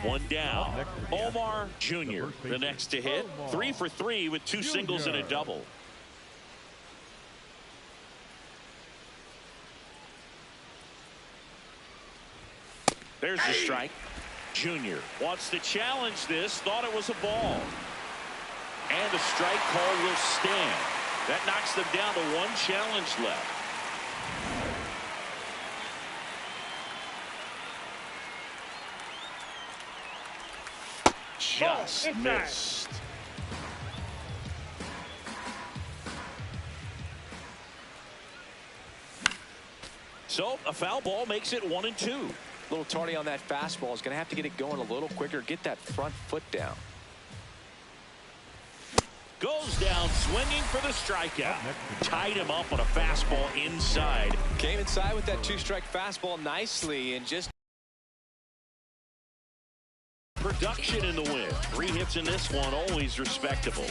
One down. Omar Jr., the next to hit. 3 for 3 with 2 singles and a double. There's the strike. Jr. wants to challenge this. Thought it was a ball. And the strike call will stand. That knocks them down to 1 challenge left. Just missed. So a foul ball makes it 1-2. A little tardy on that fastball. Is going to have to get it going a little quicker. Get that front foot down. Goes down swinging for the strikeout. Tied him up on a fastball inside. Came inside with that 2-strike fastball nicely and just production in the win. 3 hits in this one, always respectable.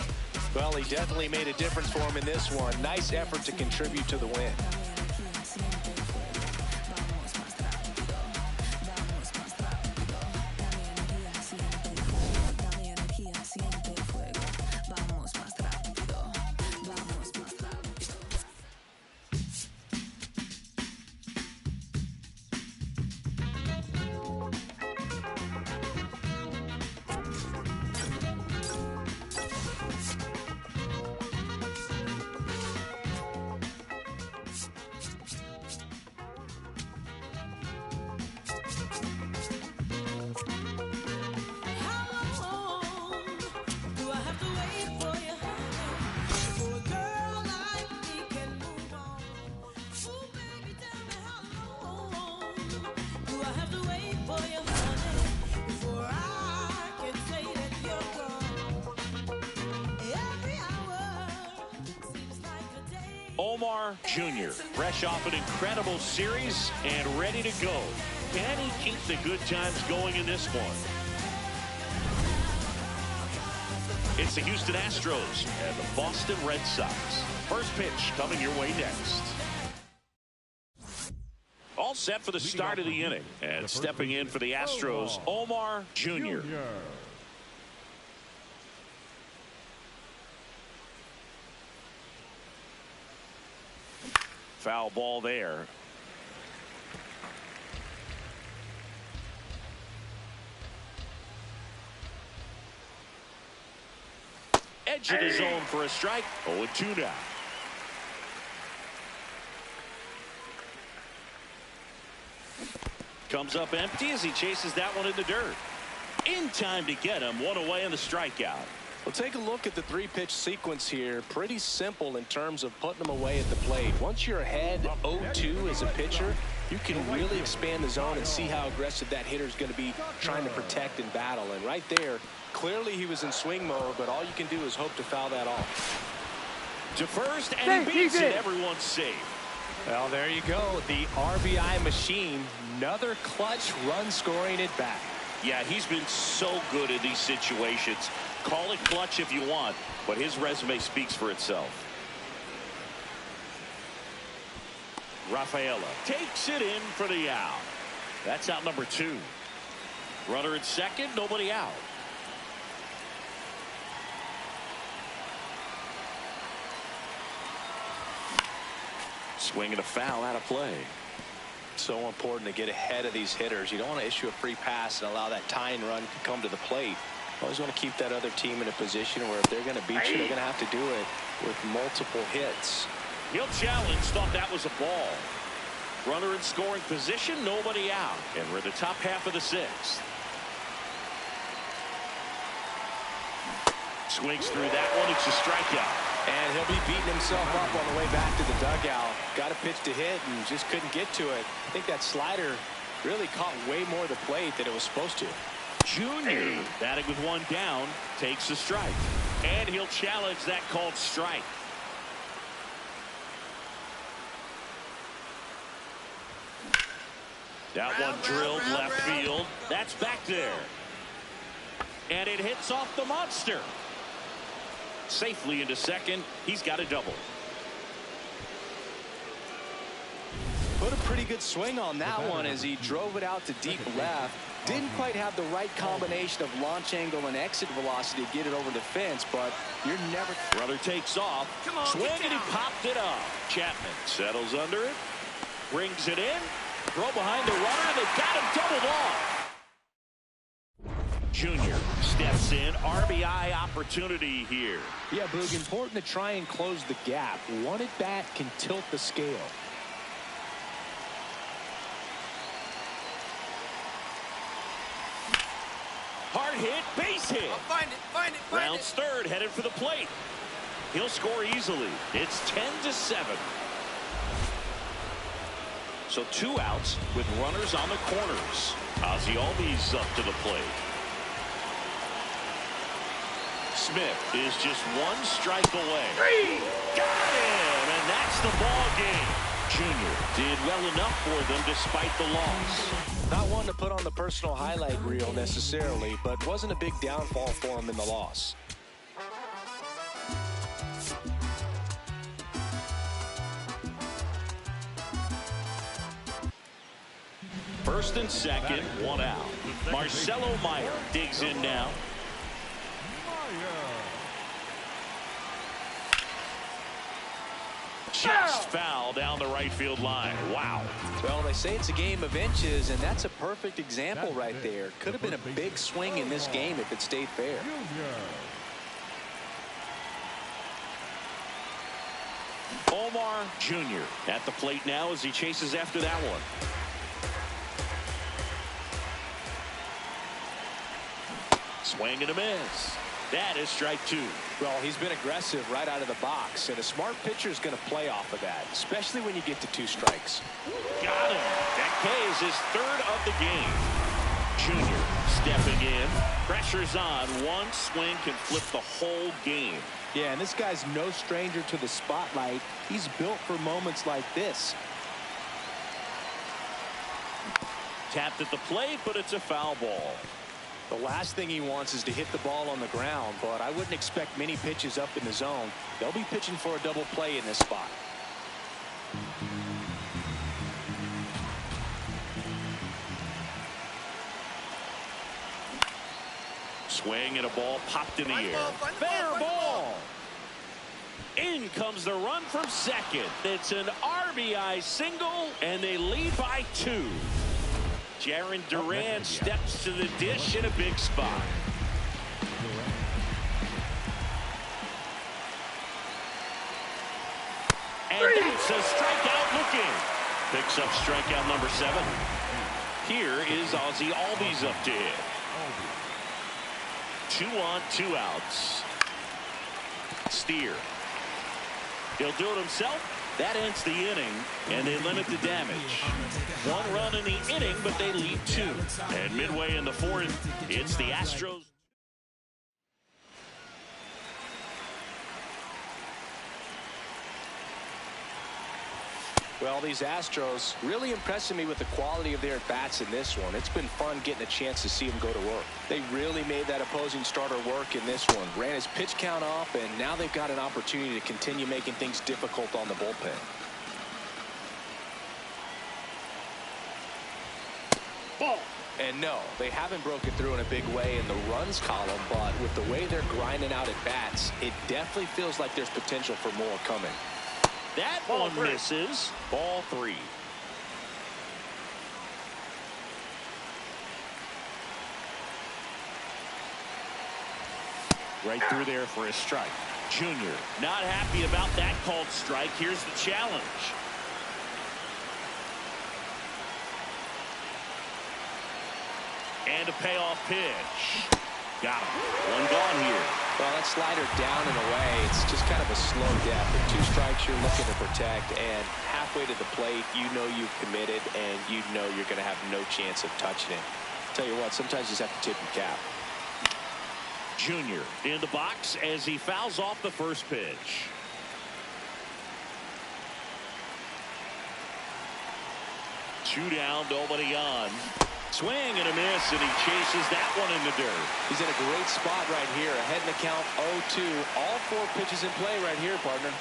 Well, he definitely made a difference for him in this one. Nice effort to contribute to the win. Omar Jr. fresh off an incredible series and ready to go. Can he keep the good times going in this one? It's the Houston Astros and the Boston Red Sox. First pitch coming your way next. All set for the start of the inning. And stepping in for the Astros, Omar Jr. Foul ball there. Edge of the zone for a strike. 0-2 now. Comes up empty as he chases that one in the dirt. In time to get him. 1 away on the strikeout. Well, take a look at the 3-pitch sequence here. Pretty simple in terms of putting them away at the plate. Once you're ahead 0-2 as a pitcher, you can really expand the zone and see how aggressive that hitter is going to be trying to protect and battle. And right there, clearly he was in swing mode, but all you can do is hope to foul that off. To first, and he beats it. Everyone's safe. Well, there you go. The RBI machine. Another clutch run scoring at bat. Yeah, he's been so good in these situations. Call it clutch if you want, but his resume speaks for itself. Rafaela takes it in for the out. That's out number 2. Runner at second, nobody out. Swing and a foul out of play. So important to get ahead of these hitters. You don't want to issue a free pass and allow that tying run to come to the plate. Always want to keep that other team in a position where if they're going to beat you, they're going to have to do it with multiple hits. He'll challenge. Thought that was a ball. Runner in scoring position, nobody out. And we're in the top half of the 6th. Swings through that one. It's a strikeout. And he'll be beating himself up on the way back to the dugout. Got a pitch to hit and just couldn't get to it. I think that slider really caught way more of the plate than it was supposed to. Junior, batting with 1 down, takes the strike. And he'll challenge that called strike. That one drilled left field. That's back there. And it hits off the monster. Safely into second. He's got a double. Put a pretty good swing on that one as he drove it out to deep left. Didn't quite have the right combination of launch angle and exit velocity to get it over the fence, but you're never... Runner takes off. Swing, and he popped it up. Chapman settles under it. Brings it in. Throw behind the runner, and they've got him doubled off. Junior steps in. RBI opportunity here. Yeah, Boog, important to try and close the gap. One at bat can tilt the scale. Hard hit, base hit. Find it. Rounds third, headed for the plate. He'll score easily. It's 10-7. So 2 outs with runners on the corners. Ozzie Albies up to the plate. Smith is just 1 strike away. Got him, and that's the ball game. Junior did well enough for them despite the loss. Not one to put on the personal highlight reel necessarily, but wasn't a big downfall for him in the loss. First and second, 1 out. Marcelo Meyer digs in now. Just foul down the right field line. Wow. Well, they say it's a game of inches, and that's a perfect example right there. Could have been a big swing in this game if it stayed fair. Omar Jr. at the plate now as he chases after that one. Swing and a miss. That is strike 2. Well, he's been aggressive right out of the box, and a smart pitcher is going to play off of that, especially when you get to 2 strikes. Got him. That K is his 3rd of the game. Junior stepping in. Pressure's on. 1 swing can flip the whole game. Yeah, and this guy's no stranger to the spotlight. He's built for moments like this. Tapped at the plate, but it's a foul ball. The last thing he wants is to hit the ball on the ground, but I wouldn't expect many pitches up in the zone. They'll be pitching for a double play in this spot. Swing and a ball popped in the air. Fair ball. In comes the run from second. It's an RBI single, and they lead by 2. Jaron Duran steps to the dish in a big spot. And that's a strikeout looking. Picks up strikeout number 7. Here is Ozzie Albies up to hit. 2 on, 2 outs. Steer. He'll do it himself. That ends the inning, and they limit the damage. 1 run in the inning, but they lead 2. And midway in the 4th, it's the Astros. Well, these Astros really impressing me with the quality of their at-bats in this one. It's been fun getting a chance to see them go to work. They really made that opposing starter work in this one. Ran his pitch count off, and now they've got an opportunity to continue making things difficult on the bullpen. Ball. And no, they haven't broken through in a big way in the runs column, but with the way they're grinding out at-bats, it definitely feels like there's potential for more coming. That one misses. Ball 3. Right through there for a strike. Junior not happy about that called strike. Here's the challenge. And a payoff pitch. Got him. 1 gone here. Well, that slider down and away, it's just kind of a slow death. With 2 strikes you're looking to protect, and halfway to the plate, you know you've committed, and you know you're going to have no chance of touching it. Tell you what, sometimes you just have to tip your cap. Junior in the box as he fouls off the first pitch. Two down, nobody on. Swing and a miss, and he chases that one in the dirt. He's in a great spot right here. Ahead in the count 0-2. All 4 pitches in play right here, partner.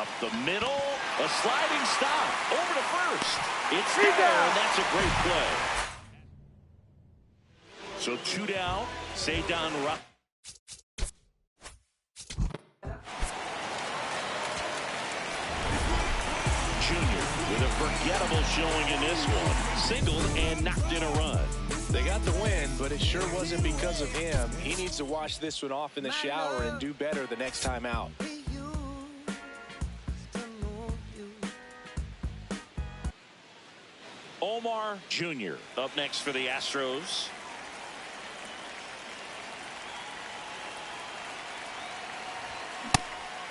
Up the middle. A sliding stop over to first. It's there, and that's a great play. So 2 down. Say down. Junior with a forgettable showing in this one. Singled and knocked in a run. They got the win, but it sure wasn't because of him. He needs to wash this one off in the shower and do better the next time out. Omar Jr. up next for the Astros.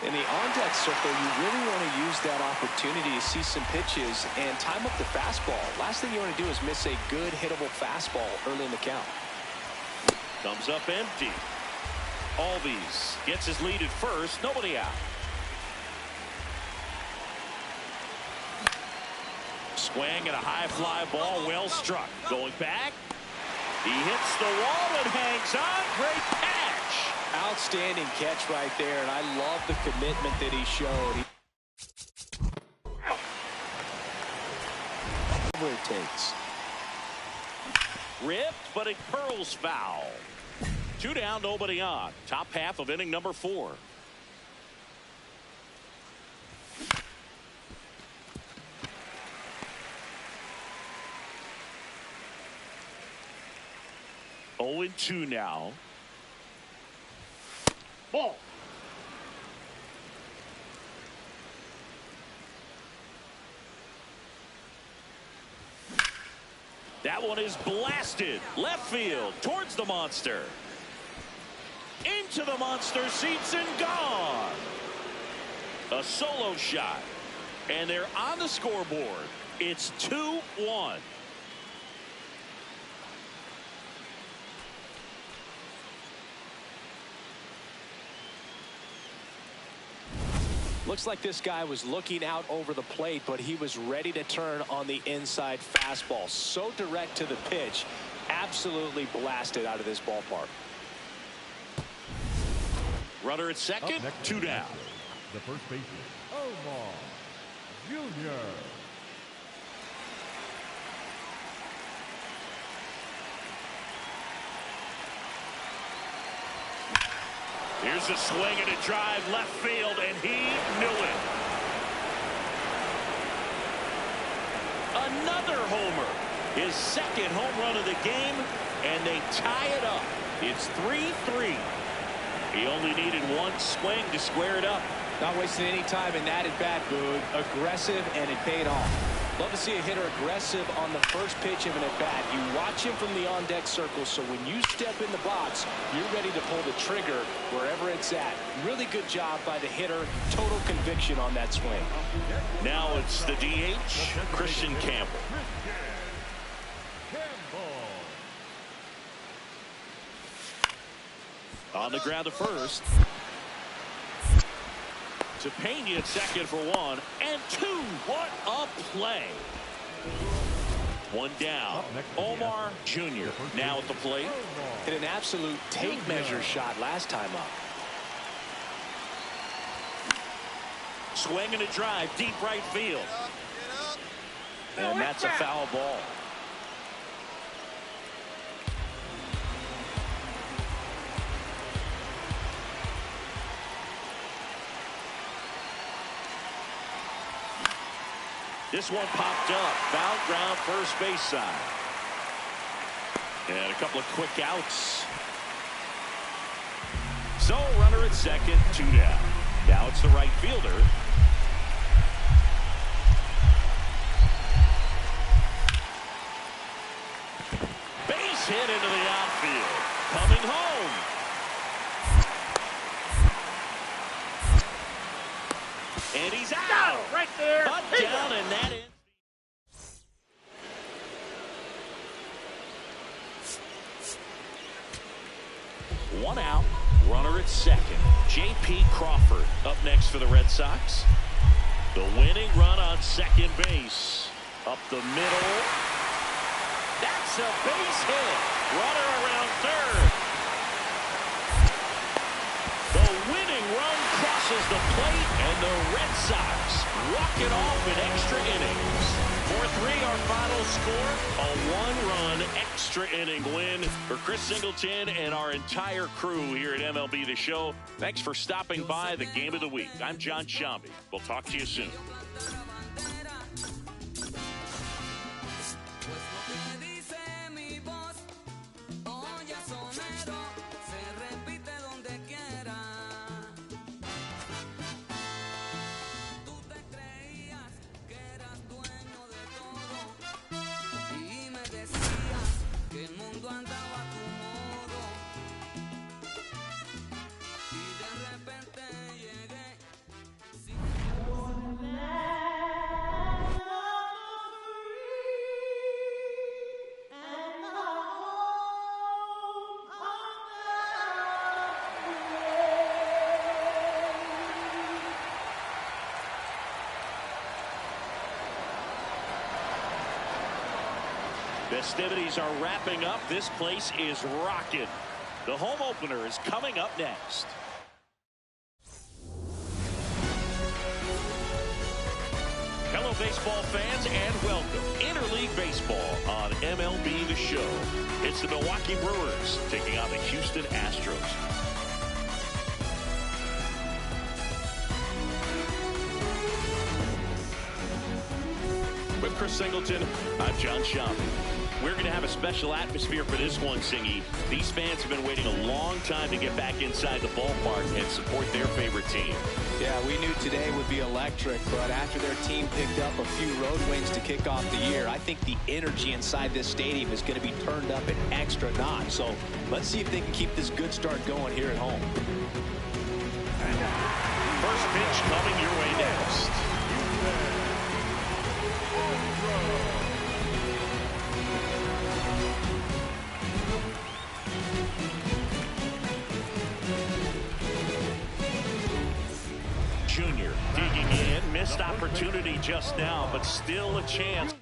In the on-deck circle, you really want to use that opportunity to see some pitches and time up the fastball. Last thing you want to do is miss a good hittable fastball early in the count. Comes up empty. Albies gets his lead at first. Nobody out. Swing and a high fly ball. Well struck. Going back. He hits the wall and hangs on. Great catch. Outstanding catch right there, and I love the commitment that he showed. Whatever it takes. Ripped, but it curls foul. 2 down, nobody on. Top half of inning number 4. Oh and 2 now. Ball. That one is blasted left field towards the monster. Into the monster seats and gone. A solo shot. And they're on the scoreboard. It's 2-1. Looks like this guy was looking out over the plate, but he was ready to turn on the inside fastball. So direct to the pitch. Absolutely blasted out of this ballpark. Runner at second, 2 down. The first baseman, Omar Jr. Here's a swing and a drive left field, and he knew it. Another homer. His second home run of the game, and they tie it up. It's 3-3. He only needed one swing to square it up. Not wasting any time in that at bat, Boog. Aggressive, and it paid off. Love to see a hitter aggressive on the first pitch of an at-bat. You watch him from the on-deck circle, so when you step in the box, you're ready to pull the trigger wherever it's at. Really good job by the hitter. Total conviction on that swing. Now it's the DH, Christian Campbell. On the ground to first. To Pena at second for 1 and 2. What a play. 1 down. Omar Jr. now at the plate. Hit an absolute tape measure shot last time up. Swing and a drive deep right field. And that's a foul ball. This one popped up. Foul ground first base side. And a couple of quick outs. So runner at second, 2 down. Now it's the right fielder. Base hit into the outfield. Coming home. And he's out. Right there. Butt down, and that is. One out. Runner at second. J.P. Crawford up next for the Red Sox. The winning run on second base. Up the middle. That's a base hit. Runner around third. The winning run crosses the plate, and the Red Sox walk it off in extra innings. 4-3 our final score. A one-run extra inning win for Chris Singleton and our entire crew here at MLB The Show. Thanks for stopping by the Game of the Week. I'm John Shambi. We'll talk to you soon. Festivities are wrapping up. This place is rocking. The home opener is coming up next. Hello, baseball fans, and welcome. Interleague Baseball on MLB The Show. It's the Milwaukee Brewers taking on the Houston Astros. With Chris Singleton, I'm John Shambi. We're going to have a special atmosphere for this one, Singy. These fans have been waiting a long time to get back inside the ballpark and support their favorite team. Yeah, we knew today would be electric, but after their team picked up a few road wins to kick off the year, I think the energy inside this stadium is going to be turned up an extra notch. So let's see if they can keep this good start going here at home. First pitch coming your way next. Junior digging in, missed opportunity just now, but still a chance.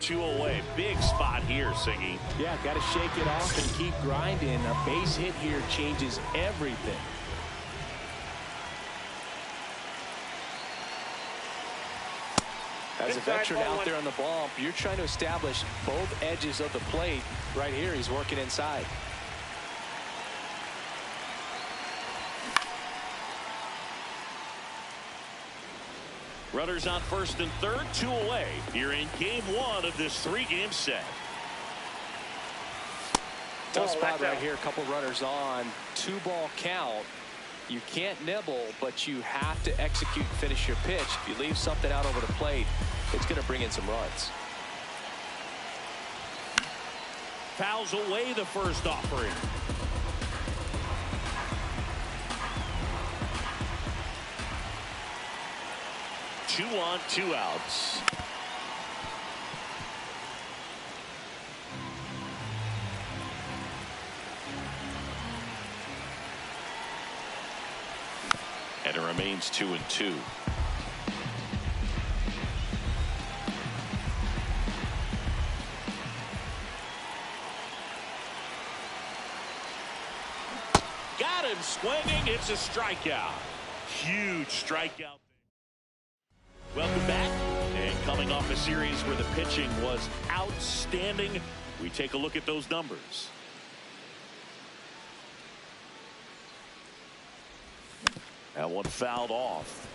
2 away. Big spot here, Siggy. Yeah, got to shake it off and keep grinding. A base hit here changes everything. As a veteran out there on the ball, you're trying to establish both edges of the plate. Right here, he's working inside. Runners on first and third, 2 away. Here in game 1 of this 3-game set. Tough spot right here. A couple runners on. 2-ball count. You can't nibble, but you have to execute and finish your pitch. If you leave something out over the plate, it's going to bring in some runs. Fouls away the first offering. Two on, 2 outs. And it remains 2-2. Got him swinging. It's a strikeout. Huge strikeout. Welcome back. And coming off a series where the pitching was outstanding, we take a look at those numbers. That one fouled off.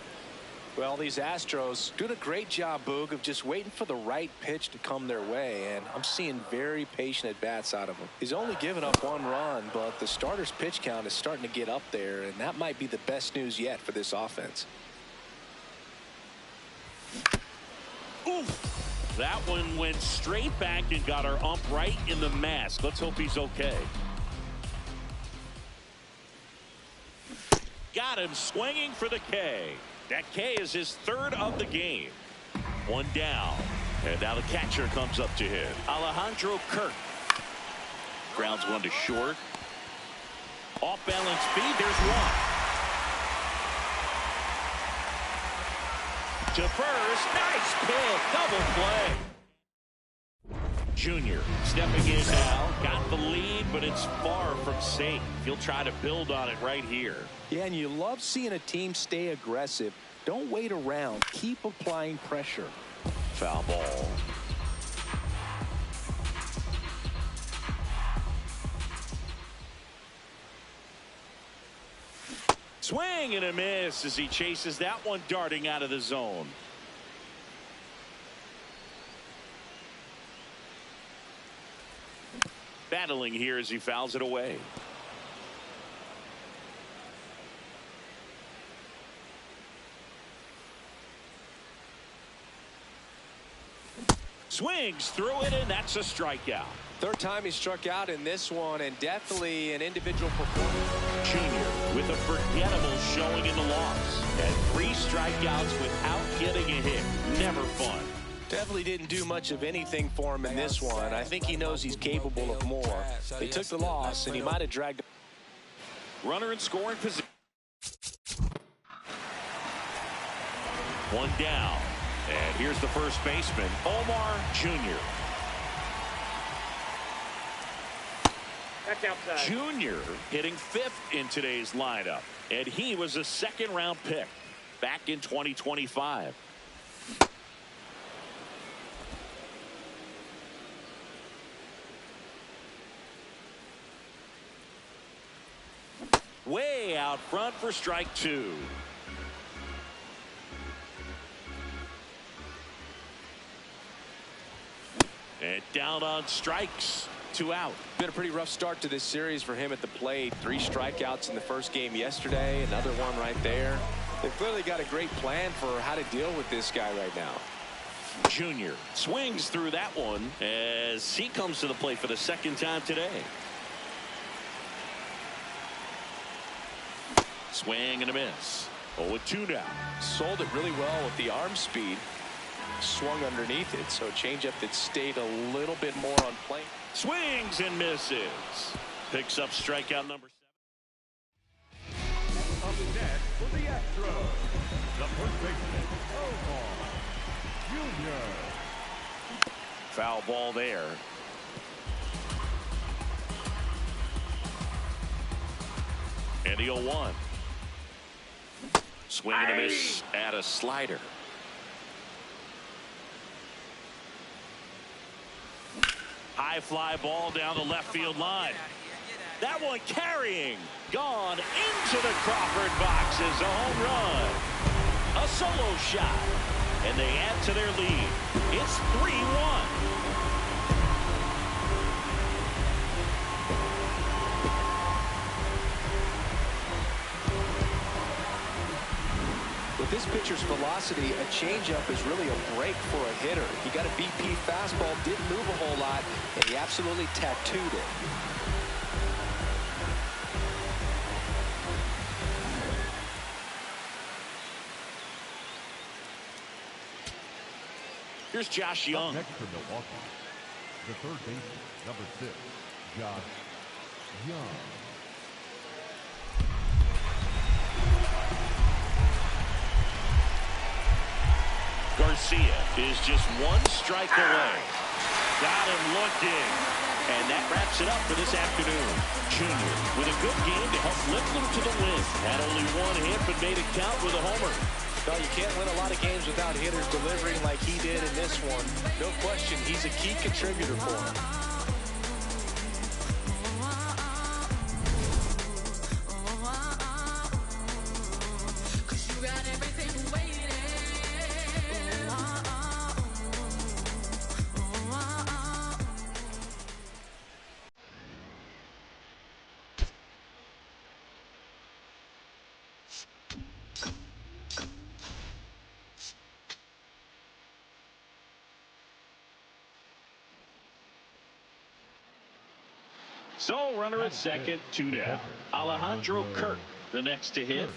Well, these Astros doing a great job, Boog, of just waiting for the right pitch to come their way, and I'm seeing very patient at-bats out of him. He's only given up 1 run, but the starter's pitch count is starting to get up there, and that might be the best news yet for this offense. Oof. That one went straight back and got our ump right in the mask. Let's hope he's okay. Got him swinging for the K. That K is his 3rd of the game. 1 down. And now the catcher comes up to hit. Alejandro Kirk. Grounds 1 to short. Off balance speed. There's 1. To first. Nice pick. Double play. Junior stepping in now. Got the lead, but it's far from safe. He'll try to build on it right here. Yeah, and you love seeing a team stay aggressive. Don't wait around. Keep applying pressure. Foul ball. Swing and a miss as he chases that one darting out of the zone. Battling here as he fouls it away. Swings through it, and that's a strikeout. 3rd time he struck out in this one, and definitely an individual performance. Junior with a forgettable showing in the loss. And 3 strikeouts without getting a hit. Never fun. Definitely didn't do much of anything for him in this one. I think he knows he's capable of more. They took the loss, and he might have dragged. Runner in scoring position. 1 down. And here's the first baseman, Omar Jr. That's outside. Junior hitting 5th in today's lineup. And he was a 2nd-round pick back in 2025. Way out front for strike 2. And down on strikes. 2 out. Been a pretty rough start to this series for him at the plate. 3 strikeouts in the first game yesterday. Another one right there. They've clearly got a great plan for how to deal with this guy right now. Junior swings through that one as he comes to the plate for the 2nd time today. Swing and a miss. 0-2 now. Sold it really well with the arm speed. Swung underneath it, so a changeup that stayed a little bit more on plane. Swings and misses. Picks up strikeout number 7. On the deck for the Astros, the first baseman, Omar Jr. Foul ball there. And the 0-1. Swing and a miss at a slider. High fly ball down the left field line. That one carrying. Gone into the Crawford box is a home run. A solo shot. And they add to their lead. It's 3-1. With this pitcher's velocity, a changeup is really a break for a hitter. He got a BP fastball, didn't move a whole lot, and he absolutely tattooed it. Here's Josh Young. Next for Milwaukee, the third baseman, number 6, Josh Young. Garcia is just one strike away. Got him looking. And that wraps it up for this afternoon. Junior with a good game to help lift them to the win. Had only one hit but made it count with a homer. No, you can't win a lot of games without hitters delivering like he did in this one. No question, he's a key contributor for him. So runner at second, 2 down. Alejandro Kirk, the next to hit.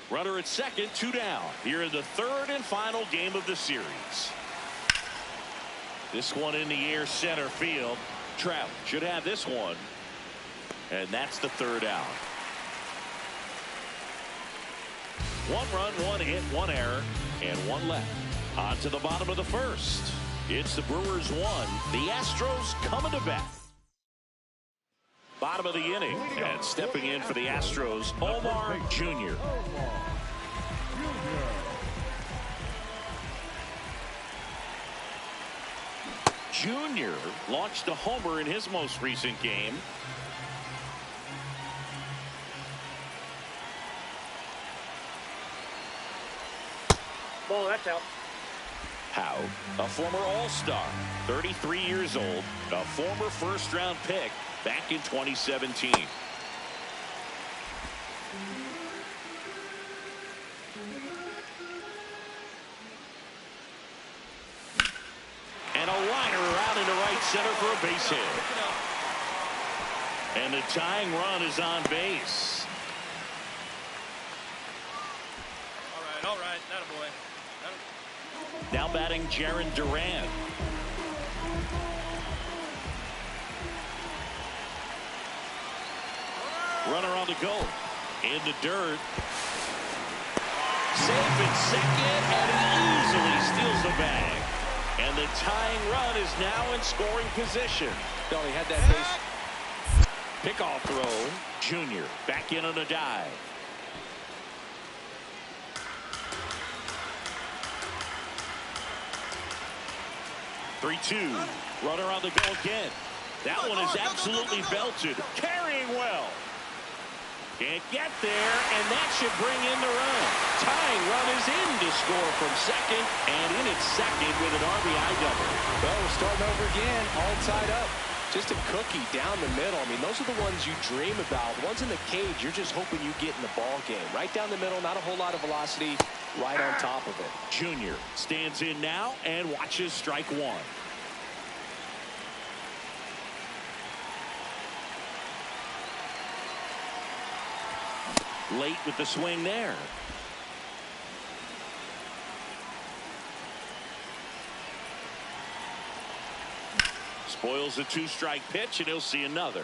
Runner at second, 2 down. Here in the third and final game of the series. This one in the air, center field. Trout should have this one. And that's the third out. 1 run, 1 hit, 1 error, and 1 left. On to the bottom of the first. It's the Brewers 1. The Astros coming to bat. Bottom of the inning. And stepping in for the Astros, Omar Jr. Jr. launched a homer in his most recent game. Oh, that's out. Howe, a former All-Star, 33 years old, a former first-round pick back in 2017. And a liner around into right center for a base hit. And the tying run is on base. All right, that a boy. Now batting Jarren Duran. Runner on the go. In the dirt. Safe at second, and he easily steals the bag. And the tying run is now in scoring position. No, he had that base. Pickoff throw. Junior back in on a dive. 3-2. Runner on the go again. That one is absolutely belted. Carrying well. Can't get there, and that should bring in the run. Tying run is in to score from second, and in at second with an RBI double. Well, we're starting over again, all tied up. Just a cookie down the middle. I mean, those are the ones you dream about. Ones in the cage, you're just hoping you get in the ball game. Right down the middle, not a whole lot of velocity, right on top of it. Junior stands in now and watches strike one. Late with the swing there. Spoils a 2-strike pitch, and he'll see another.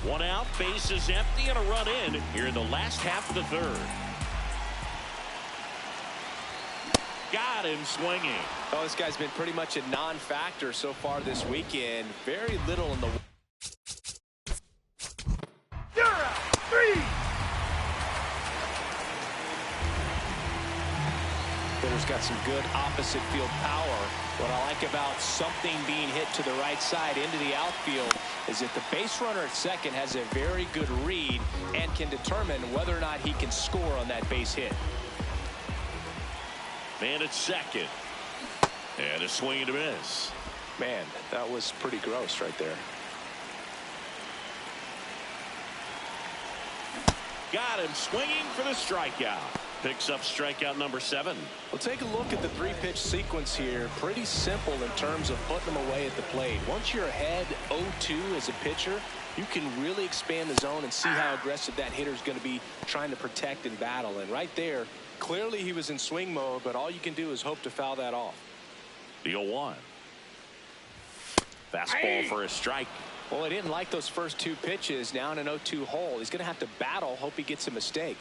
One out, base is empty, and a run in here in the last half of the third. Got him swinging. Oh, this guy's been pretty much a non-factor so far this weekend. Very little in the... You're out. 3. Hitter's got some good opposite field power. What I like about something being hit to the right side into the outfield is that the base runner at second has a very good read and can determine whether or not he can score on that base hit. Man at second. And a swing and a miss. Man, that was pretty gross right there. Got him swinging for the strikeout. Picks up strikeout number 7. Well, take a look at the 3-pitch sequence here. Pretty simple in terms of putting them away at the plate. Once you're ahead 0-2 as a pitcher, you can really expand the zone and see how aggressive that hitter is going to be trying to protect and battle. And right there, clearly he was in swing mode, but all you can do is hope to foul that off. The 0-1. Fastball for a strike. Well, he didn't like those first 2 pitches. Now in an 0-2 hole, he's going to have to battle, hope he gets a mistake.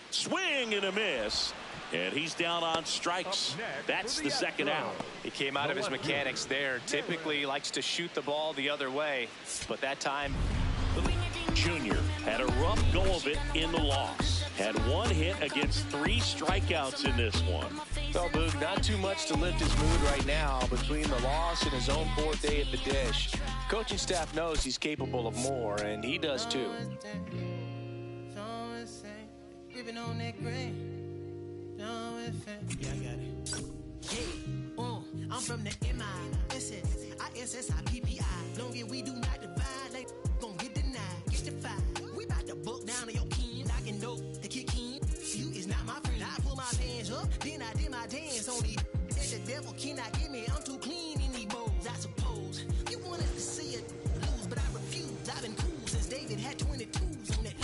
Swing and a miss. And he's down on strikes. That's the second out. He came out of his mechanics there. Typically he likes to shoot the ball the other way, but that time... Junior had a rough go of it in the loss. Had 1 hit against 3 strikeouts in this one. Well, Boog, not too much to lift his mood right now between the loss and his own 4th day at the dish. Coaching staff knows he's capable of more, and he does too. I'm from the M-I-S-S-I-S-S-I-P-P-I. Long as we do not divide, like gon' get denied, get defied. We bout to buck down on your kin, I can know the kick in. You is not my friend. I pull my pants up, then I did my dance on the. And the devil cannot get me. I'm too clean in these bowls, I suppose. You wanted to see it lose, but I refuse. I've been cool since David had 22s on that.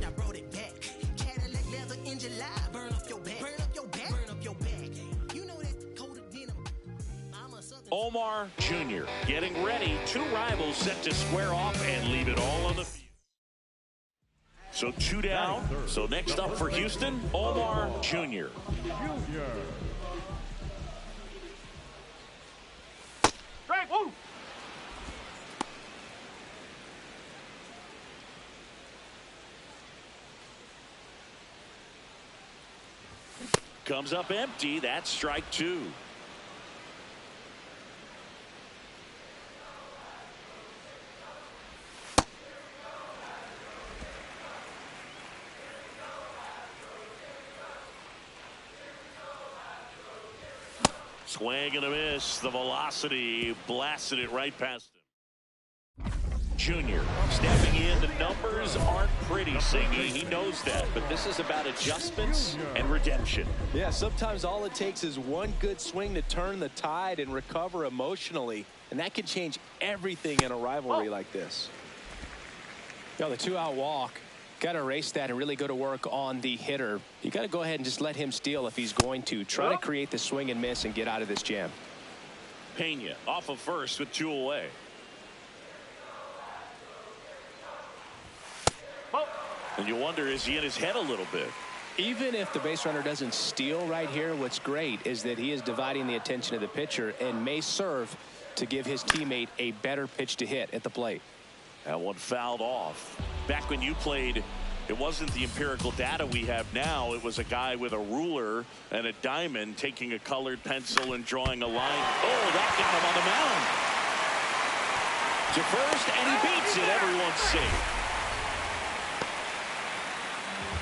I brought it back. Cadillac leather in July. Burn up your back. Burn up your back. Burn up your back. You know that coat of denim. Omar Jr. getting ready. 2 rivals set to square off and leave it all on the field. So 2 down. So next up for Houston, Omar Jr. Strike. Woo. Comes up empty. That's strike 2. Swing and a miss. The velocity blasted it right past him. Junior stepping in. The numbers aren't pretty, Singy. He knows that, but this is about adjustments and redemption. Yeah, sometimes all it takes is one good swing to turn the tide and recover emotionally, and that can change everything in a rivalry like this. You know, the 2-out walk, got to erase that and really go to work on the hitter. You got to go ahead and just let him steal if he's going to. Try to create the swing and miss and get out of this jam. Pena off of first with 2 away. And you wonder, is he in his head a little bit? Even if the base runner doesn't steal right here, what's great is that he is dividing the attention of the pitcher and may serve to give his teammate a better pitch to hit at the plate. That one fouled off. Back when you played, it wasn't the empirical data we have now. It was a guy with a ruler and a diamond taking a colored pencil and drawing a line. Oh, that got him on the mound. To first, and he beats it. Everyone's safe.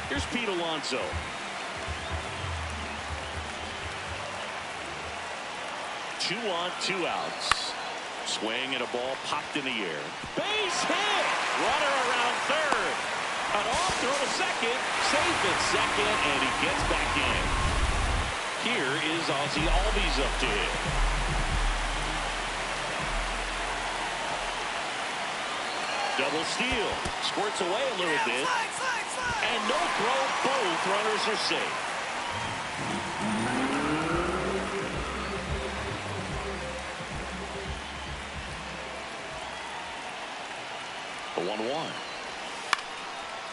Here's Pete Alonso. 2 on, 2 outs. Swing and a ball popped in the air. Base hit! Runner around third. An off throw to second. Safe at second, and he gets back in. Here is Ozzie Albies up to hit. Double steal. Squirts away a little bit. And no throw. Both runners are safe. 1.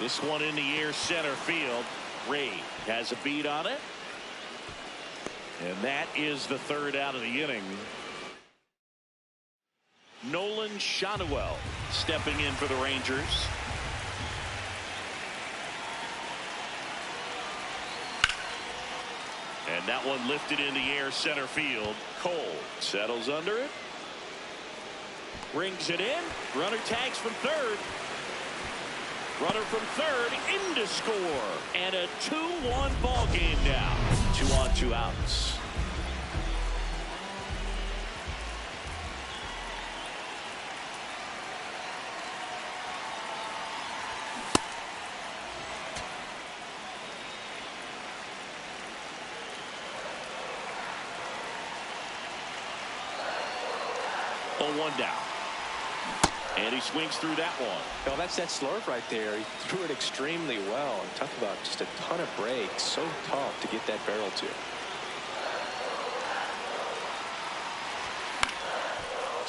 This one in the air center field. Ray has a beat on it. And that is the 3rd out of the inning. Nolan Shotwell stepping in for the Rangers. And that one lifted in the air center field. Cole settles under it. Brings it in. Runner tags from 3rd. Runner from 3rd in to score. And a 2-1 ball game now. 2 on, 2 outs. Oh, 1 down. And he swings through that one. Well, that's that slurve right there. He threw it extremely well. And talk about just a ton of breaks. So tough to get that barrel to.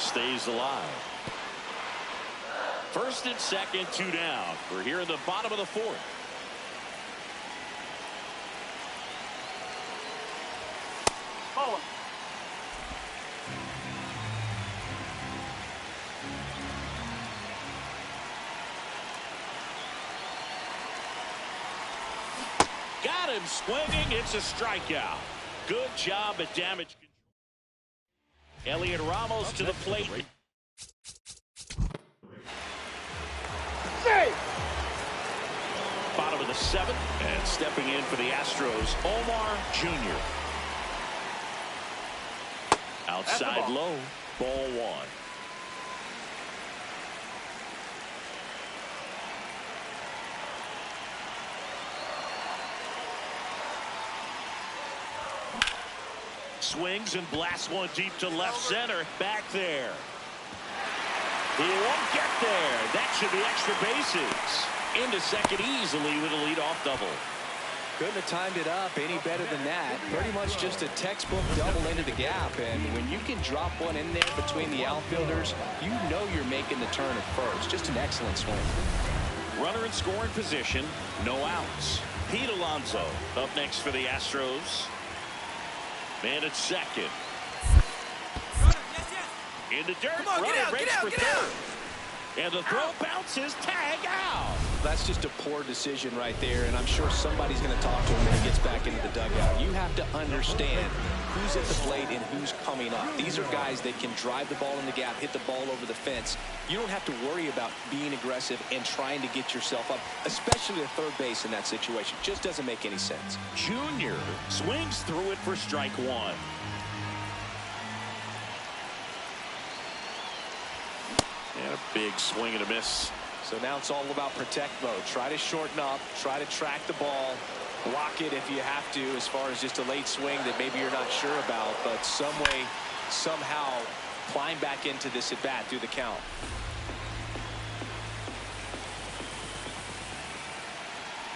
Stays alive. 1st and 2nd, 2 down. We're here in the bottom of the 4th. Ball. Got him swinging. It's a strikeout. Good job at damage control. Elliot Ramos to the plate. Save. Bottom of the 7th. And stepping in for the Astros, Omar Jr. Outside low. Ball 1. Swings and blasts one deep to left center. Back there. He won't get there. That should be extra bases. Into 2nd easily with a leadoff double. Couldn't have timed it up any better than that. Pretty much just a textbook double into the gap. And when you can drop one in there between the outfielders, you know you're making the turn at first. Just an excellent swing. Runner in scoring position. No outs. Pete Alonso up next for the Astros. Man at 2nd. In the dirt. Runner breaks for 3rd. And the throw bounces. Tag out. That's just a poor decision right there, and I'm sure somebody's going to talk to him when he gets back into the dugout. You have to understand who's at the plate and who's coming up. These are guys that can drive the ball in the gap, hit the ball over the fence. You don't have to worry about being aggressive and trying to get yourself up, especially at 3rd base in that situation. Just doesn't make any sense. Junior swings through it for strike 1. And a big swing and a miss. So now it's all about protect mode. Try to shorten up, try to track the ball, block it if you have to, as far as just a late swing that maybe you're not sure about, but some way, somehow climb back into this at bat through the count.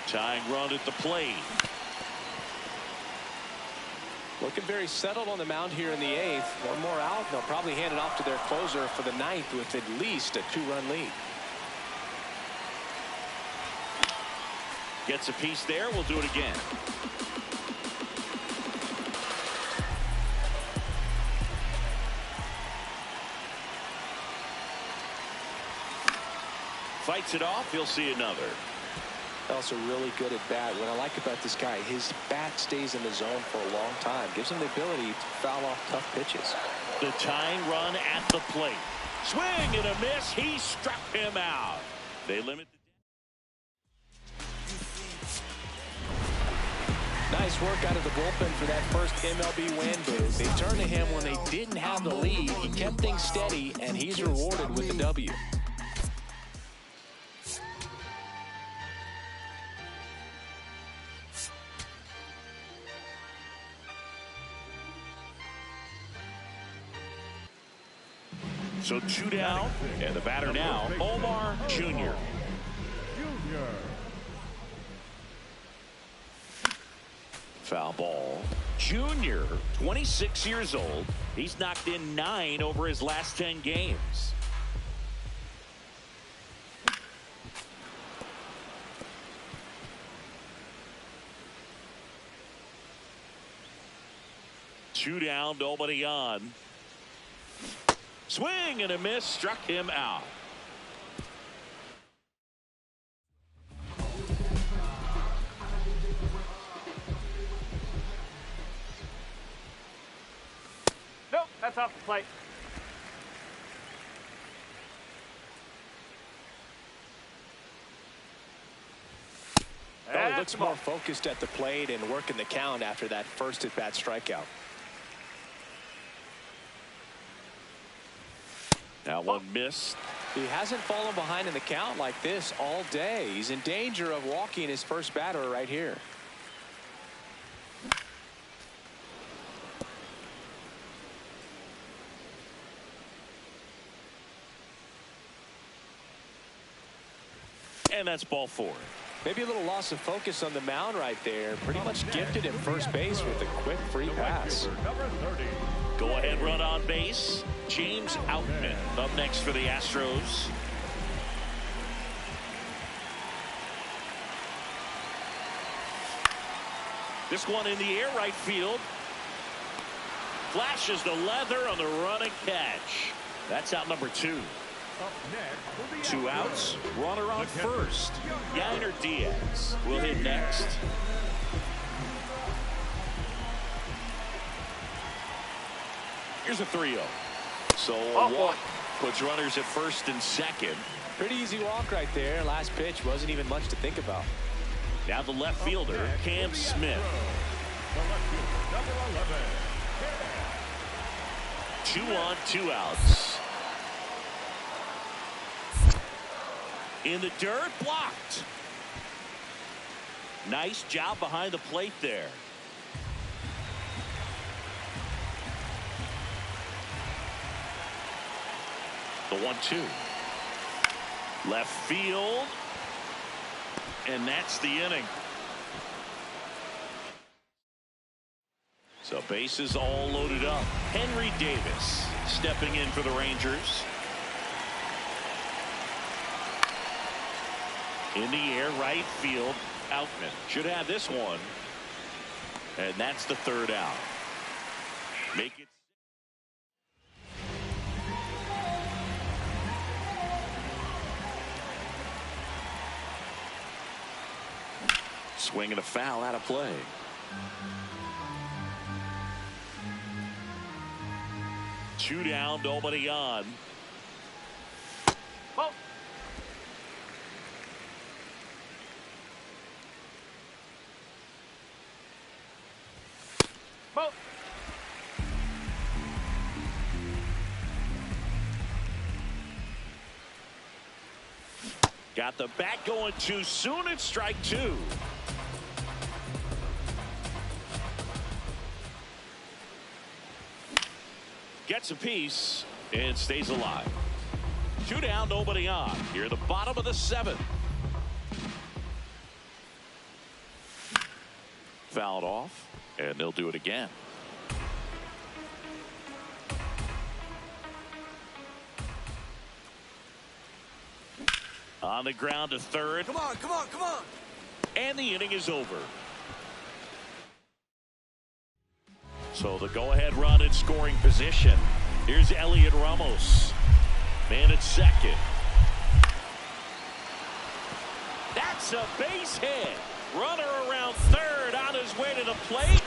Tying run at the plate. Looking very settled on the mound here in the 8th. One more out. They'll probably hand it off to their closer for the 9th with at least a 2-run lead. Gets a piece there. We'll do it again. Fights it off. He'll see another. Also really good at bat. What I like about this guy, his bat stays in the zone for a long time. Gives him the ability to foul off tough pitches. The tying run at the plate. Swing and a miss. He struck him out. They limit the... Nice work out of the bullpen for that first MLB win, but they turned to him when they didn't have the lead. He kept things steady, and he's rewarded with the W. So 2 down, and the batter now, Omar Jr. Foul ball. Junior, 26 years old. He's knocked in 9 over his last 10 games. 2 down, nobody on. Swing and a miss, struck him out. Nope, that's off the plate. Well, he looks more focused at the plate and working the count after that first at-bat strikeout. That one missed. He hasn't fallen behind in the count like this all day. He's in danger of walking his first batter right here. And that's ball 4. Maybe a little loss of focus on the mound right there. Pretty much gifted at first base with a quick free pass. Go ahead run on base. James Outman up next for the Astros. This one in the air right field. Flashes the leather on the running catch. That's out number 2. 2 outs, runner on first. Yainer Diaz will hit next. Here's a 3-0. So a walk puts runners at first and second. Pretty easy walk right there. Last pitch wasn't even much to think about. Now the left fielder, Cam Smith. 2 on, 2 outs. In the dirt, blocked. Nice job behind the plate there. The 1-2. Left field. And that's the inning. So bases all loaded up. Henry Davis stepping in for the Rangers. In the air, right field. Outman should have this one. And that's the 3rd out. Make it. Swing and a foul out of play. Two down, nobody on. Ball. Ball. Got the bat going too soon. It's strike 2. Gets a piece and stays alive. 2 down, nobody on. Here at the bottom of the 7th. Fouled off, and they'll do it again. On the ground to 3rd. Come on, come on, come on. And the inning is over. So the go-ahead run in scoring position. Here's Elliot Ramos. Man at second. That's a base hit. Runner around 3rd on his way to the plate.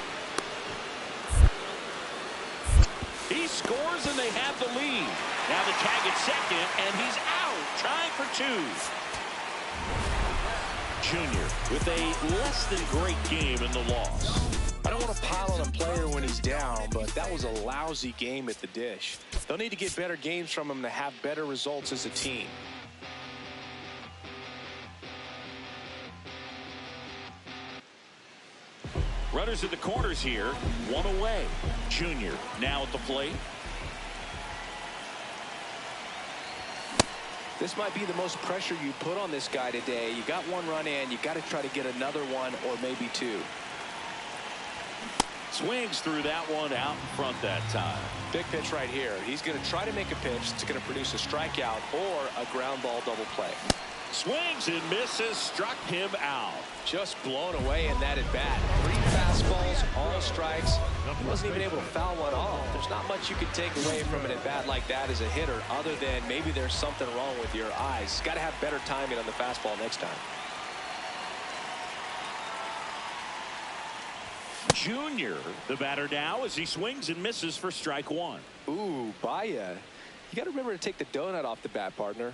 He scores and they have the lead. Now the tag at second and he's out. Trying for 2. Junior with a less than great game in the loss. I don't want to pile on a player when he's down, but that was a lousy game at the dish. They'll need to get better games from him to have better results as a team. Runners at the corners here. 1 away. Junior now at the plate. This might be the most pressure you put on this guy today. You got 1 run in. You got to try to get another 1 or maybe 2. Swings through that one out in front that time. Big pitch right here. He's going to try to make a pitch that's going to produce a strikeout or a ground ball double play. Swings and misses, struck him out. Just blown away in that at bat. 3 fastballs, all strikes. He wasn't even able to foul one off. There's not much you can take away from an at bat like that as a hitter, other than maybe there's something wrong with your eyes. Got to have better timing on the fastball next time. Junior, the batter now, as he swings and misses for strike 1. Ooh, Baya. You got to remember to take the donut off the bat, partner.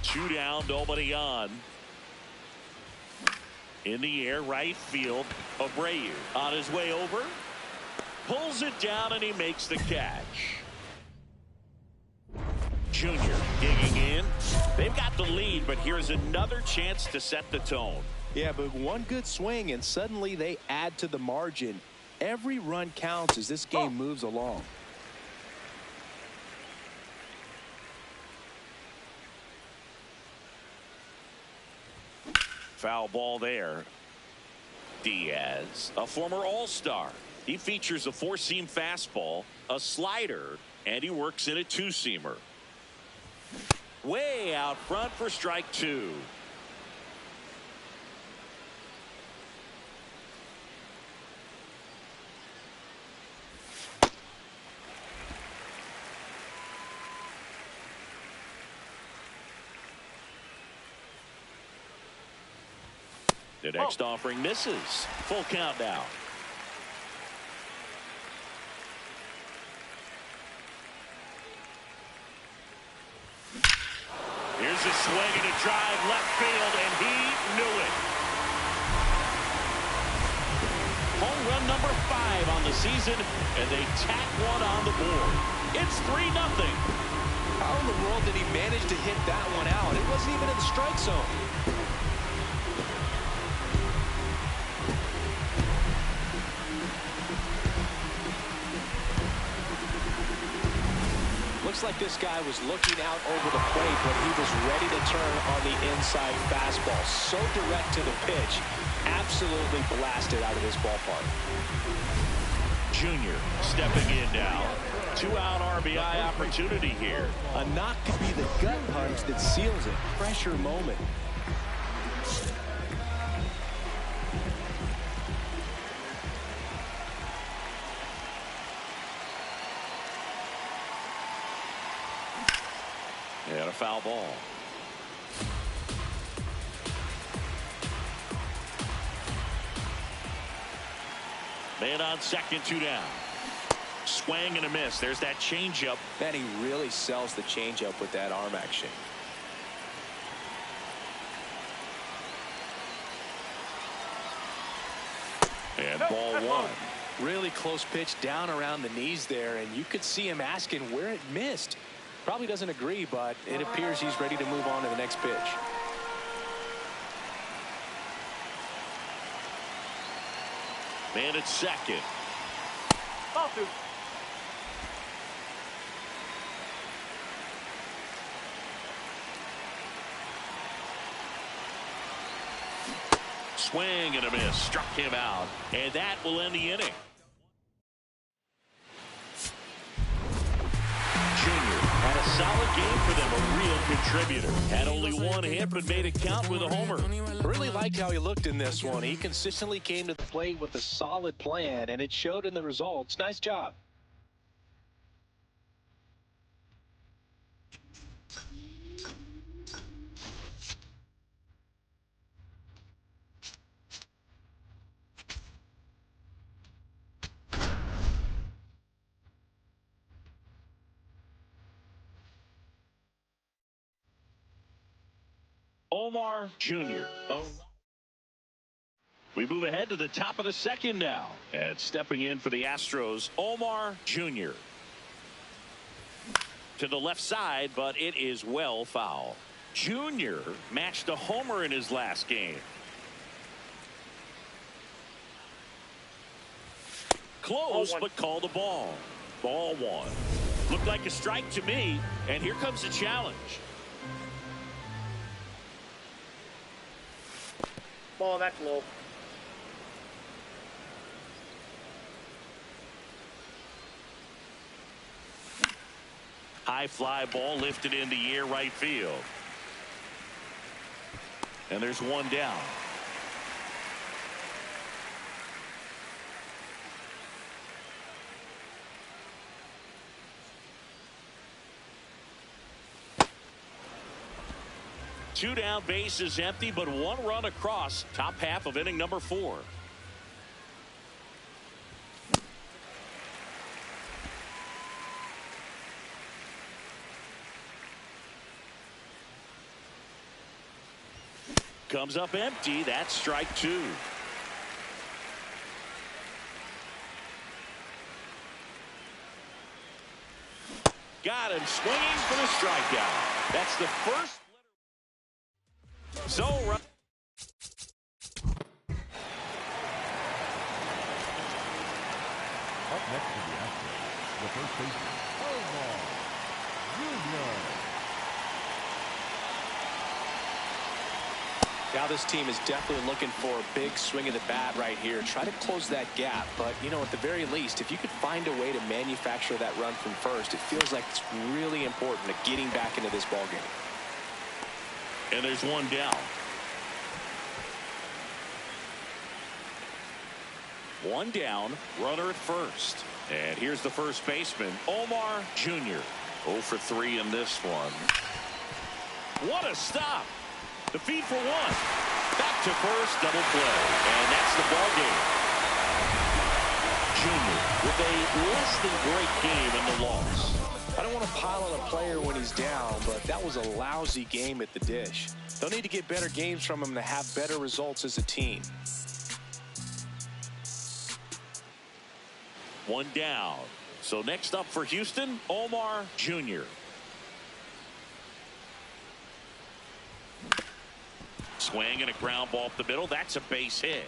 Two down, nobody on. In the air, right field. Abreu on his way over. Pulls it down, and he makes the catch. Junior digging in. They've got the lead, but here's another chance to set the tone. Yeah, but one good swing, and suddenly they add to the margin. Every run counts as this game moves along. Foul ball there. Diaz, a former All-Star. He features a 4-seam fastball, a slider, and he works in a 2-seamer. Way out front for strike 2. The next offering misses. Full count now. Here's a swing and a drive left field, and he knew it. Home run number 5 on the season, and they tack one on the board. It's 3-0. How in the world did he manage to hit that one out? It wasn't even in the strike zone. Looks like this guy was looking out over the plate when he was ready to turn on the inside fastball. So direct to the pitch. Absolutely blasted out of this ballpark. Junior stepping in now. 2-out RBI opportunity here. A knock could be the gut punch that seals it. Pressure moment. And a foul ball. Man on second, 2 down. Swing and a miss. There's that changeup. And he really sells the changeup with that arm action. And ball 1. Really close pitch down around the knees there, and you could see him asking where it missed. Probably doesn't agree, but it appears he's ready to move on to the next pitch. Man at second. Ball 2. Swing and a miss. Struck him out. And that will end the inning. Junior had a solid game for them. A real contributor. Had only 1 hit, but made it count with a homer. Really liked how he looked in this one. He consistently came to the plate with a solid plan, and it showed in the results. Nice job. Omar Jr. We move ahead to the top of the second now. And stepping in for the Astros, Omar Jr. To the left side, but it is well foul. Jr. matched a homer in his last game. Close, but called a ball. Ball 1. Looked like a strike to me, and here comes the challenge. Ball, that's low. high fly ball lifted in the air right field. And there's one down. Two down, base is empty, but one run across. Top half of inning number 4. Comes up empty. That's strike 2. Got him swinging for the strikeout. That's the first. So Up next to the Astros, the first baseman, Omar Jr. Now this team is definitely looking for a big swing of the bat right here. Try to close that gap. But, you know, at the very least, if you could find a way to manufacture that run from first, it feels like it's really important to getting back into this ballgame. And there's one down. One down, runner at first. And here's the first baseman, Omar Jr. 0 for 3 in this one. What a stop. The feed for one. Back to first, double play. And that's the ball game. Jr. with a less than great game in the loss. I don't want to pile on a player when he's down, but that was a lousy game at the dish. They'll need to get better games from him to have better results as a team. One down. So next up for Houston, Omar Jr. Swing and a ground ball up the middle. That's a base hit.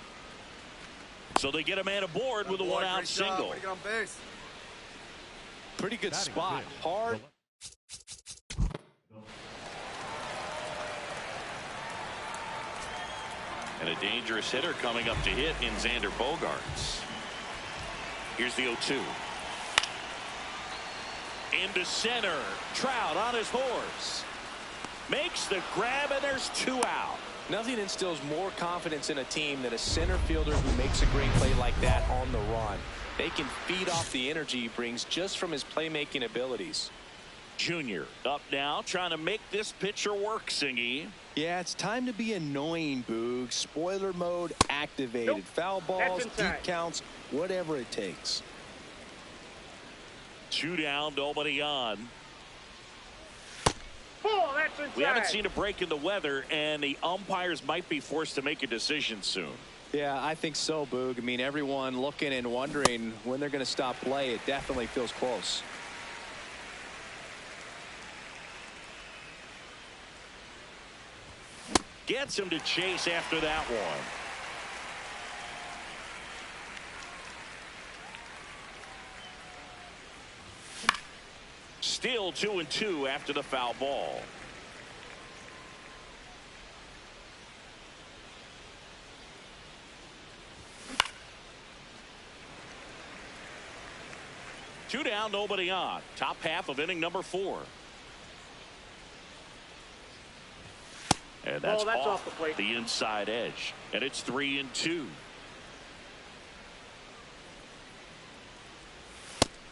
So they get a man aboard with a one-out single. Pretty good spot. Hard. And a dangerous hitter coming up to hit in Xander Bogaerts. Here's the 0-2. Into center. Trout on his horse. Makes the grab, and there's 2 out. Nothing instills more confidence in a team than a center fielder who makes a great play like that on the run. They can feed off the energy he brings just from his playmaking abilities. Junior up now, trying to make this pitcher work, Singy. Yeah, it's time to be annoying, Boog. Spoiler mode activated. Nope. Foul balls, deep counts, whatever it takes. 2 down, nobody on. Oh, that's inside. We haven't seen a break in the weather, and the umpires might be forced to make a decision soon. Yeah, I think so, Boog. I mean, everyone looking and wondering when they're going to stop play. It definitely feels close. Gets him to chase after that one. Still 2-2 after the foul ball. Two down, nobody on. Top half of inning number 4. And that's off the plate. The inside edge. And it's 3-2.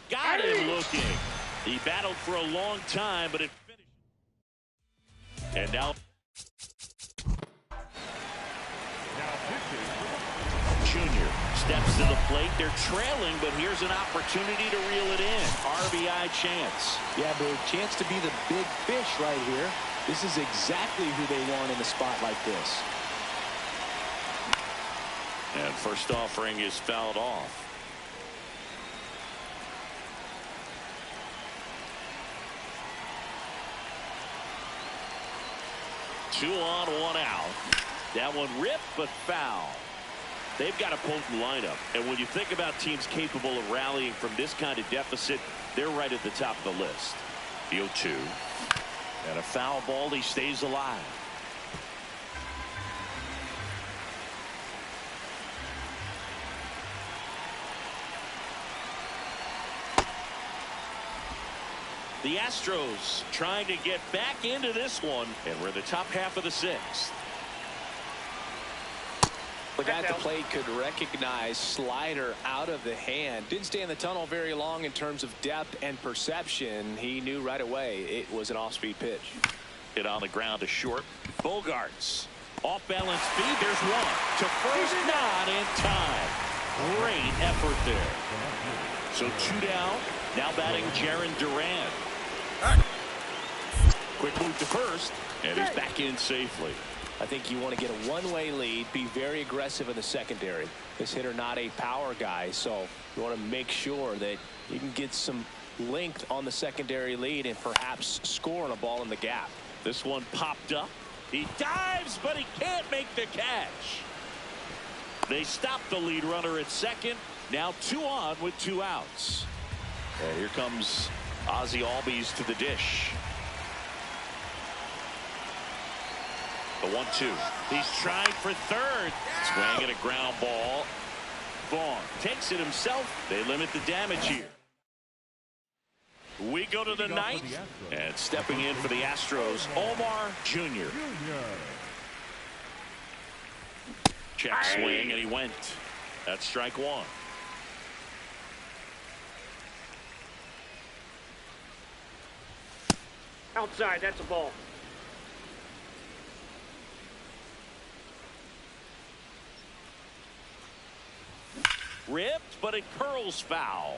Got him looking. He battled for a long time, but it finished. And now Junior steps to the plate. They're trailing, but here's an opportunity to reel it in. RBI chance. Yeah, big chance to be the big fish right here. This is exactly who they want in a spot like this. And first offering is fouled off. Two on, one out. That one ripped, but foul. They've got a potent lineup. And when you think about teams capable of rallying from this kind of deficit, they're right at the top of the list. The 0-2. And a foul ball. He stays alive. The Astros trying to get back into this one, and we're in the top half of the sixth. The guy at the plate could recognize slider out of the hand. Didn't stay in the tunnel very long in terms of depth and perception. He knew right away it was an off-speed pitch. Hit on the ground to short. Bogarts. Off-balance speed. There's one. To first, not in time. Great effort there. So 2 down. Now batting Jarren Duran. Quick move to first. And he's back in safely. I think you want to get a one-way lead, be very aggressive in the secondary. This hitter not a power guy, so you want to make sure that you can get some length on the secondary lead and perhaps score on a ball in the gap. This one popped up. He dives, but he can't make the catch. They stop the lead runner at second. Now 2 on with 2 outs. And here comes Ozzie Albies to the dish. The 1-2. He's trying for third. Swing at a ground ball. Vaughn takes it himself. They limit the damage here. We go to the ninth. And stepping in for the Astros, Omar Jr. Check swing, and he went. That's strike 1. Outside, that's a ball. Ripped, but it curls foul.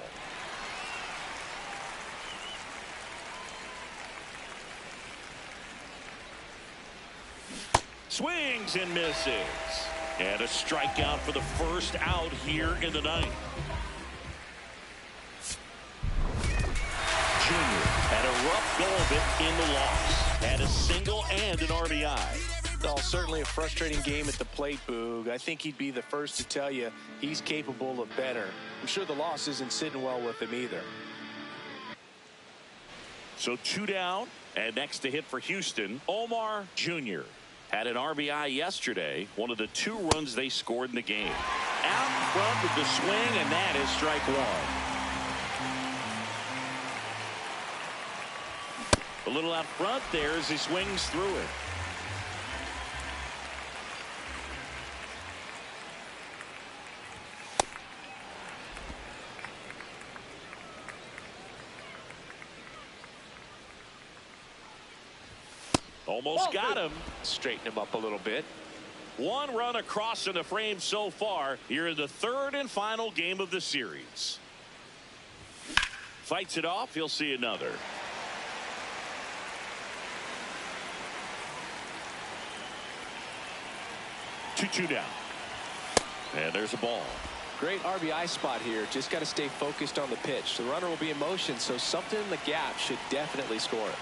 Swings and misses. And a strikeout for the first out here in the ninth. Junior had a rough go of it in the loss. Had a single and an RBI. Well, certainly a frustrating game at the plate, Boog. I think he'd be the first to tell you he's capable of better. I'm sure the loss isn't sitting well with him either. So 2 down, and next to hit for Houston, Omar Jr. had an RBI yesterday, one of the 2 runs they scored in the game. Out in front with the swing, and that is strike 1. A little out front there as he swings through it. Almost got him. Straighten him up a little bit. 1 run across in the frame so far here in the 3rd and final game of the series. Fights it off. He'll see another. Two down. And there's a ball. Great RBI spot here. Just got to stay focused on the pitch. The runner will be in motion, so something in the gap should definitely score it.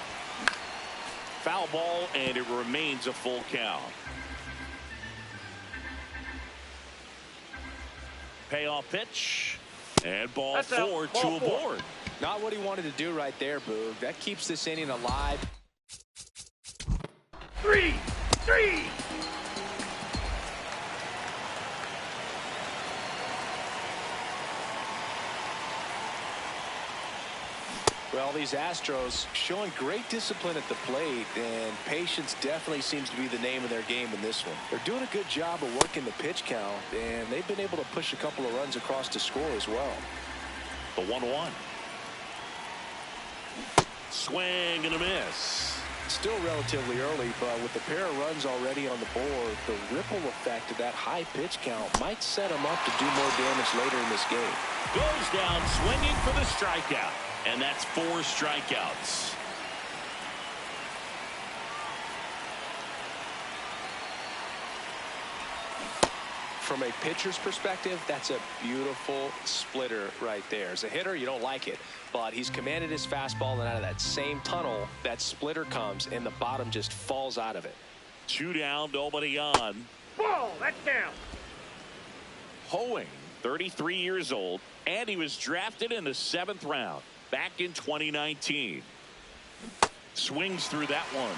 Foul ball, and it remains a full count. Payoff pitch, and ball 4, 2 aboard. Not what he wanted to do right there, Boog. That keeps this inning alive. 3. Well, these Astros showing great discipline at the plate, and patience definitely seems to be the name of their game in this one. They're doing a good job of working the pitch count, and they've been able to push a couple of runs across to score as well. The 1-1. Swing and a miss. Still relatively early, but with the pair of runs already on the board, the ripple effect of that high pitch count might set them up to do more damage later in this game. Goes down swinging for the strikeout. And that's 4 strikeouts. From a pitcher's perspective, that's a beautiful splitter right there. As a hitter, you don't like it, but he's commanded his fastball, and out of that same tunnel, that splitter comes, and the bottom just falls out of it. 2 down, nobody on. Ball, that's down. Hoeing, 33 years old, and he was drafted in the 7th round. Back in 2019. Swings through that one.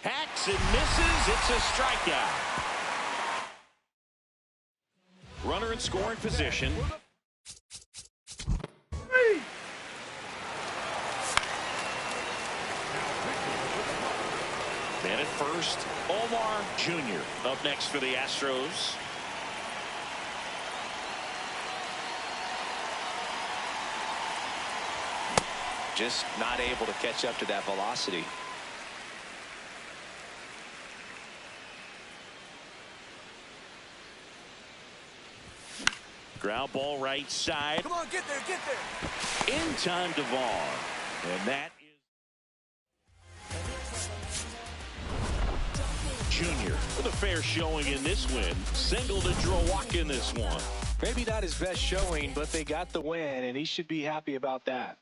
Hacks and misses. It's a strikeout. Runner in scoring position. Man at first, Omar Jr. up next for the Astros. Just not able to catch up to that velocity. Ground ball right side. Come on, get there, get there. In time to Vaughn. And that is Junior with a fair showing in this win. Single to draw walk in this one. Maybe not his best showing, but they got the win, and he should be happy about that.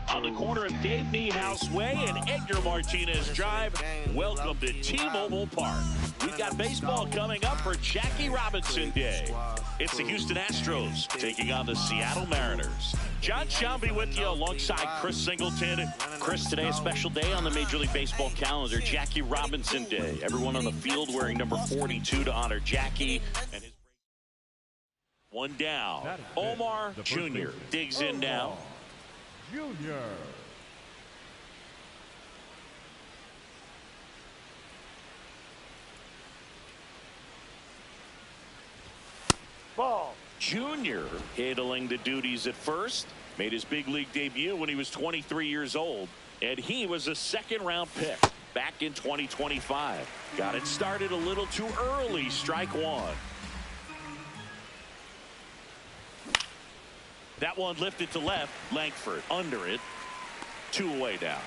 On the corner of Dave Niehaus Way and Edgar Martinez Drive, welcome to T-Mobile Park. We've got baseball coming up for Jackie Robinson Day. It's the Houston Astros taking on the Seattle Mariners. John Shelby with you alongside Chris Singleton. Chris, today a special day on the Major League Baseball calendar, Jackie Robinson Day. Everyone on the field wearing number 42 to honor Jackie. And his one down. Omar Jr. digs in now. Junior. Ball. Junior handling the duties at first. Made his big league debut when he was 23 years old. And he was a second-round pick back in 2025. Got it started a little too early. Strike one. That one lifted to left. Langford under it. 2 away now.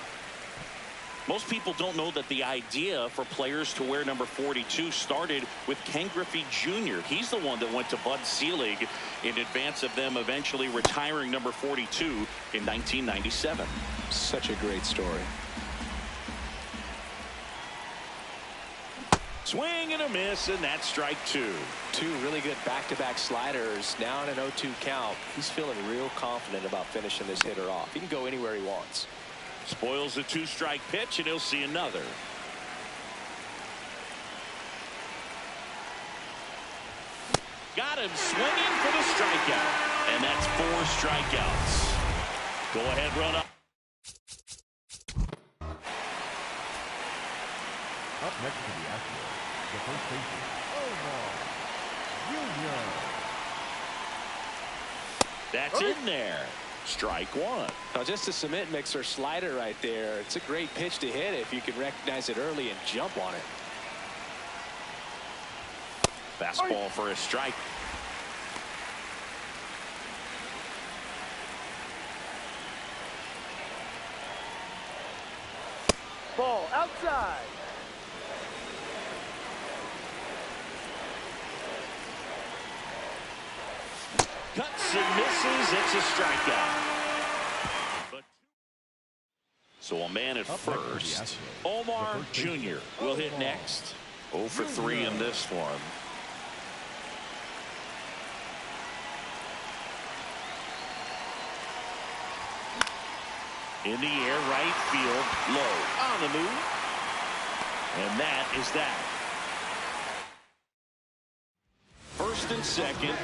Most people don't know that the idea for players to wear number 42 started with Ken Griffey Jr. He's the one that went to Bud Selig in advance of them eventually retiring number 42 in 1997. Such a great story. Swing and a miss, and that's strike two. 2 really good back-to-back sliders. Now in an 0-2 count. He's feeling real confident about finishing this hitter off. He can go anywhere he wants. Spoils a 2-strike pitch, and he'll see another. Got him swinging for the strikeout, and that's 4 strikeouts. Go ahead, run up. Up next to the Astros, the first baseman, Omar Junior. That's in there. Strike one. Now just a cement mixer slider right there. It's a great pitch to hit if you can recognize it early and jump on it. Fastball for a strike. Ball outside. Cuts and misses. It's a strikeout. So a man at first. Omar Jr. will hit next. 0 for 3 in this one. In the air, right field, low, on the move. And that is that. First and second.